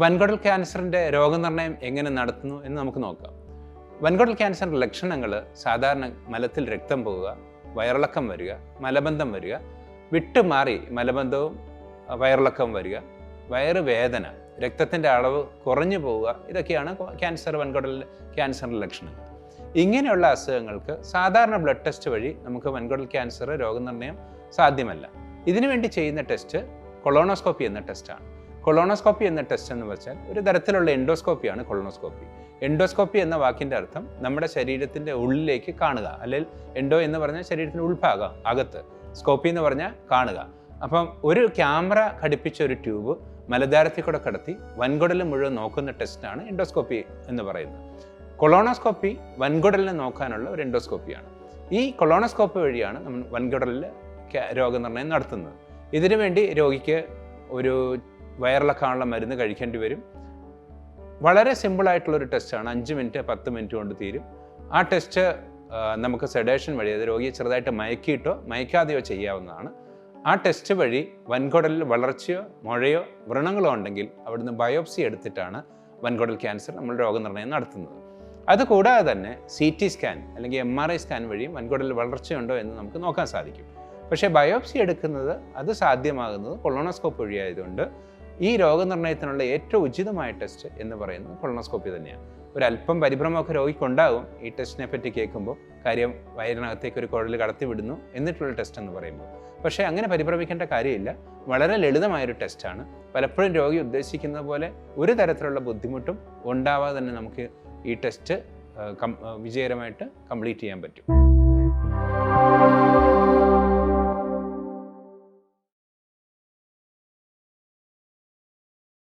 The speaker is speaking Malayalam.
വൻകുടൽ ക്യാൻസറിൻ്റെ രോഗനിർണയം എങ്ങനെ നടത്തുന്നു എന്ന് നമുക്ക് നോക്കാം. വൻകുടൽ ക്യാൻസറിൻ്റെ ലക്ഷണങ്ങൾ സാധാരണ മലത്തിൽ രക്തം പോവുക, വയറിളക്കം വരിക, മലബന്ധം വരിക, വിട്ടുമാറി മലബന്ധവും വയറിളക്കം വരിക, വയറുവേദന, രക്തത്തിൻ്റെ അളവ് കുറഞ്ഞു പോവുക, ഇതൊക്കെയാണ് വൻകുടൽ ക്യാൻസറിൻ്റെ ലക്ഷണങ്ങൾ. ഇങ്ങനെയുള്ള അസുഖങ്ങൾക്ക് സാധാരണ ബ്ലഡ് ടെസ്റ്റ് വഴി നമുക്ക് വൻകുടൽ ക്യാൻസർ രോഗനിർണയം സാധ്യമല്ല. ഇതിനുവേണ്ടി ചെയ്യുന്ന ടെസ്റ്റ് കൊളോണോസ്കോപ്പി എന്ന ടെസ്റ്റാണ്. കൊളോണോസ്കോപ്പി എന്ന ടെസ്റ്റ് എന്ന് വെച്ചാൽ ഒരു തരത്തിലുള്ള എൻഡോസ്കോപ്പിയാണ് കൊളോണോസ്കോപ്പി. എൻഡോസ്കോപ്പി എന്ന വാക്കിൻ്റെ അർത്ഥം നമ്മുടെ ശരീരത്തിൻ്റെ ഉള്ളിലേക്ക് കാണുക, അല്ലെങ്കിൽ എൻഡോ എന്ന് പറഞ്ഞാൽ ശരീരത്തിൻ്റെ ഉൾഭാഗം, അകത്ത്, സ്കോപ്പി എന്ന് പറഞ്ഞാൽ കാണുക. അപ്പം ഒരു ക്യാമറ ഘടിപ്പിച്ച ഒരു ട്യൂബ് മലദ്വാരത്തിൽ കൂടെ കടത്തി വൻകുടൽ മുഴുവൻ നോക്കുന്ന ടെസ്റ്റാണ് എൻഡോസ്കോപ്പി എന്ന് പറയുന്നത്. കൊളോണോസ്കോപ്പി വൻകുടലിനെ നോക്കാനുള്ള ഒരു എൻഡോസ്കോപ്പിയാണ്. ഈ കൊളോണോസ്കോപ്പി വഴിയാണ് നമ്മൾ വൻകുടലിൽ രോഗനിർണയം നടത്തുന്നത്. ഇതിനു വേണ്ടി രോഗിക്ക് ഒരു വയറിളക്കാനുള്ള മരുന്ന് കഴിക്കേണ്ടി വരും. വളരെ സിമ്പിളായിട്ടുള്ളൊരു ടെസ്റ്റാണ്. 5 മിനിറ്റ് 10 മിനിറ്റ് കൊണ്ട് തീരും. ആ ടെസ്റ്റ് നമുക്ക് സെഡേഷൻ വഴി, അത് രോഗിയെ ചെറുതായിട്ട് മയക്കിയിട്ടോ മയക്കാതെയോ ചെയ്യാവുന്നതാണ്. ആ ടെസ്റ്റ് വഴി വൻകുടലിൽ വളർച്ചയോ മുഴയോ വ്രണങ്ങളോ ഉണ്ടെങ്കിൽ അവിടുന്ന് ബയോപ്സി എടുത്തിട്ടാണ് വൻകുടൽ ക്യാൻസർ നമ്മൾ രോഗനിർണയം നടത്തുന്നത്. അതുകൂടാതെ തന്നെ CT സ്കാൻ അല്ലെങ്കിൽ MRI സ്കാൻ വഴിയും വൻകുടലിൽ വളർച്ചയുണ്ടോ എന്ന് നമുക്ക് നോക്കാൻ സാധിക്കും. പക്ഷേ ബയോപ്സി എടുക്കുന്നത് അത് സാധ്യമാകുന്നത് കൊളോണോസ്കോപ്പി വഴിയായതുകൊണ്ട് ഈ രോഗനിർണയത്തിനുള്ള ഏറ്റവും ഉചിതമായ ടെസ്റ്റ് എന്ന് പറയുന്നത് കൊളോണോസ്കോപ്പി തന്നെയാണ്. ഒരല്പം പരിഭ്രമമൊക്കെ രോഗിക്കുണ്ടാവും ഈ ടെസ്റ്റിനെ പറ്റി കേൾക്കുമ്പോൾ. കാര്യം വയറിനകത്തേക്ക് ഒരു കുഴൽ കടത്തി വിടുന്നു എന്നിട്ടുള്ള ടെസ്റ്റ് എന്ന് പറയുമ്പോൾ. പക്ഷേ അങ്ങനെ പരിഭ്രമിക്കേണ്ട കാര്യമില്ല. വളരെ ലളിതമായൊരു ടെസ്റ്റാണ്. പലപ്പോഴും രോഗി ഉദ്ദേശിക്കുന്നത് പോലെ ഒരു തരത്തിലുള്ള ബുദ്ധിമുട്ടും ഉണ്ടാവാതെ തന്നെ നമുക്ക് ഈ ടെസ്റ്റ് വിജയകരമായിട്ട് കംപ്ലീറ്റ് ചെയ്യാൻ പറ്റും.